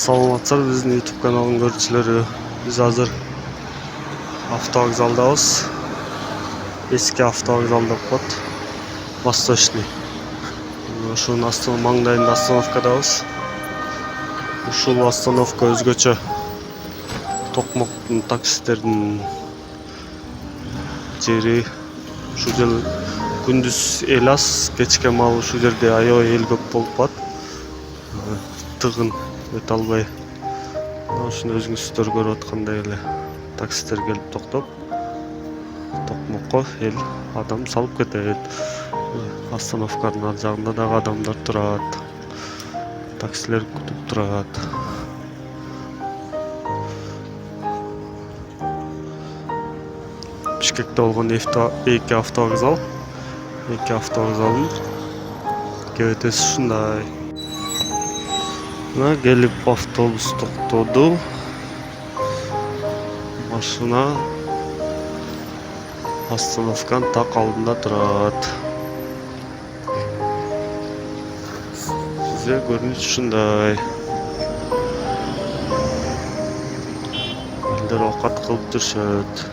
Саламатсыздар биздин YouTube каналынын көрүүчүлөрү. Биз азыр автовокзалдабыз. Эски автовокзал деп коет. Восточный. Ушунун маңдайында остановкадабыз. Ушул остановка өзгөчө. Токмоктун таксистердин жери. Ушул жер күндүз эл аз, кечке маал ушул жерде аябай эл көп болуп калат. Тыгын өтө албай. Ушуну өзүңүздөр көрүп аткандай эле таксистер келип токтоп, Токмокко эл адам салып кетет. Остановканын ар жагында дагы адамдар турат. Таксилер күтүп турат. Бишкекте болгон эки автовокзал. Эки автовокзалдын кебетеси ушундай. Мына келип автобус токтоду. Машина остановканын так алдында турат. Сизге көрүнүш ушундай. Элдер оокат кылып жүрүшөт.